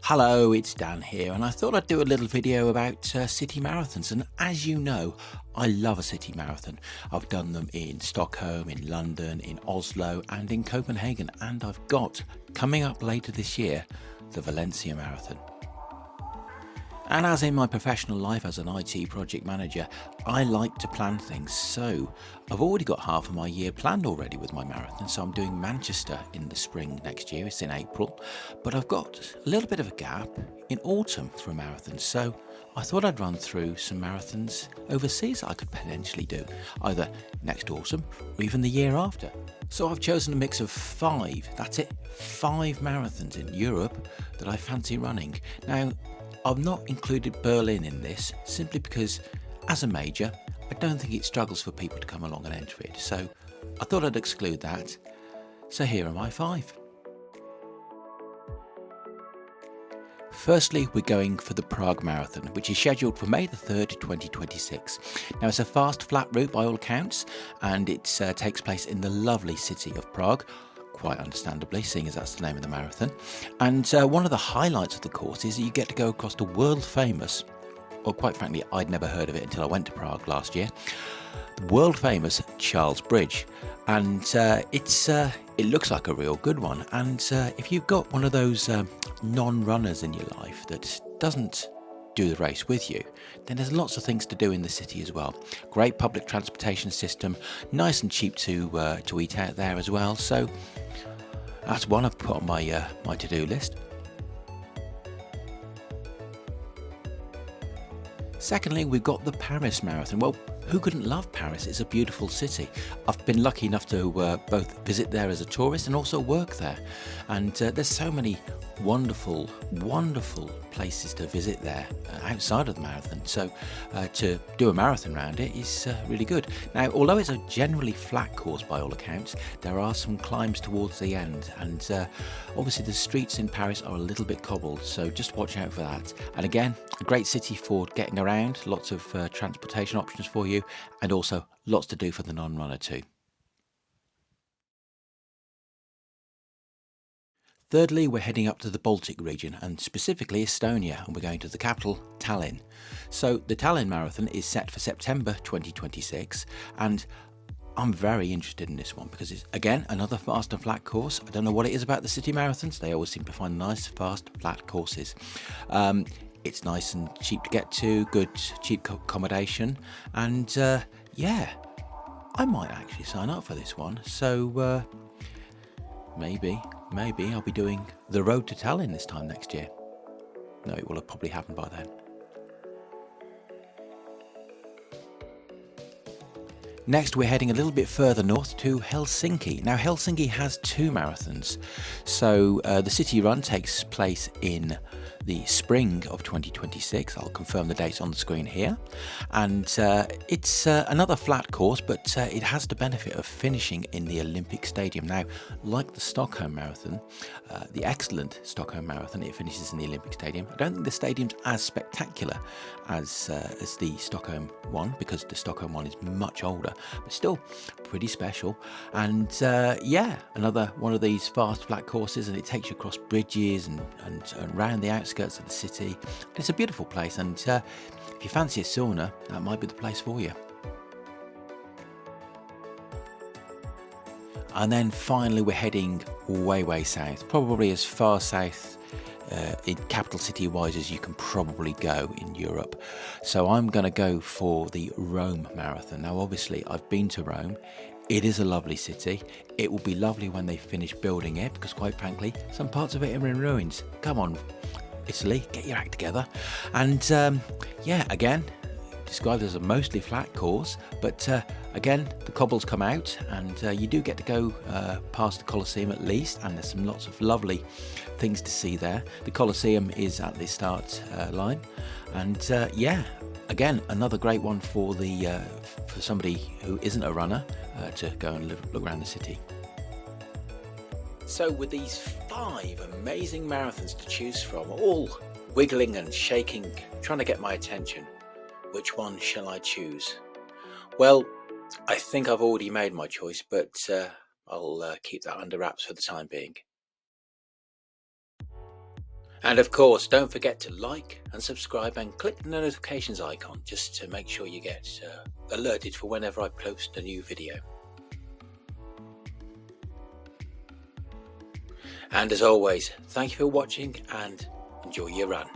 Hello, it's Dan here, and I thought I'd do a little video about city marathons. And as you know, I love a city marathon. I've done them in Stockholm, in London, in Oslo, and in Copenhagen. And I've got, coming up later this year, the Valencia Marathon. And as in my professional life as an IT project manager, I like to plan things. So I've already got half of my year planned already with my marathon. So I'm doing Manchester in the spring next year. It's in April. But I've got a little bit of a gap in autumn for a marathon. So I thought I'd run through some marathons overseas I could potentially do, either next autumn or even the year after. So I've chosen a mix of 5, that's it, 5 marathons in Europe that I fancy running. Now, I've not included Berlin in this simply because, as a major, I don't think it struggles for people to come along and enter it. So I thought I'd exclude that. So here are my 5. Firstly, we're going for the Prague Marathon, which is scheduled for May the 3rd, 2026. Now, it's a fast, flat route by all accounts, and it takes place in the lovely city of Prague. Quite understandably, seeing as that's the name of the marathon. And one of the highlights of the course is that you get to go across the world famous, or quite frankly, I'd never heard of it until I went to Prague last year, the world famous Charles Bridge. And it looks like a real good one. And if you've got one of those non-runners in your life that doesn't do the race with you, then there's lots of things to do in the city as well. Great public transportation system, nice and cheap to eat out there as well. So that's one I've put on my my to-do list. Secondly, we've got the Paris Marathon. Well, who couldn't love Paris? It's a beautiful city. I've been lucky enough to both visit there as a tourist and also work there. And there's so many wonderful places to visit there outside of the marathon. So to do a marathon around it is really good. Now, although it's a generally flat course by all accounts, there are some climbs towards the end. And obviously the streets in Paris are a little bit cobbled, so just watch out for that. And again, a great city for getting around, lots of transportation options for you, and also lots to do for the non-runner too. Thirdly, we're heading up to the Baltic region, and specifically Estonia, and we're going to the capital, Tallinn. So the Tallinn Marathon is set for September 2026, and I'm very interested in this one because it's, again, another fast and flat course. I don't know what it is about the city marathons. They always seem to find nice, fast, flat courses. It's nice and cheap to get to, good, cheap accommodation, and yeah, I might actually sign up for this one. So maybe I'll be doing the road to Tallinn this time next year. No, it will have probably happened by then. Next, we're heading a little bit further north to Helsinki. Now, Helsinki has 2 marathons. So the city run takes place in the spring of 2026. I'll confirm the dates on the screen here. And it's another flat course, but it has the benefit of finishing in the Olympic Stadium. Now, like the Stockholm Marathon, the excellent Stockholm Marathon, it finishes in the Olympic Stadium. I don't think the stadium's as spectacular as the Stockholm one, because the Stockholm one is much older, but still pretty special. And yeah, another one of these fast flat courses, and it takes you across bridges and around the outskirts of the city. It's a beautiful place, and if you fancy a sauna, that might be the place for you. And then finally, we're heading way south, probably as far south in capital city wise as you can probably go in Europe. So I'm going to go for the Rome Marathon. Now, obviously, I've been to Rome. It is a lovely city. It will be lovely when they finish building it, because quite frankly, some parts of it are in ruins. Come on, Italy, get your act together. And yeah, again, described as a mostly flat course, but again, the cobbles come out, and you do get to go past the Colosseum at least, and there's lots of lovely things to see there. The Colosseum is at the start line, and yeah, again, another great one for somebody who isn't a runner to go and look around the city. So with these 5 amazing marathons to choose from, all wiggling and shaking, trying to get my attention, which one shall I choose? Well, I think I've already made my choice, but I'll keep that under wraps for the time being. And of course, don't forget to like and subscribe and click the notifications icon just to make sure you get alerted for whenever I post a new video. And as always, thank you for watching and enjoy your run.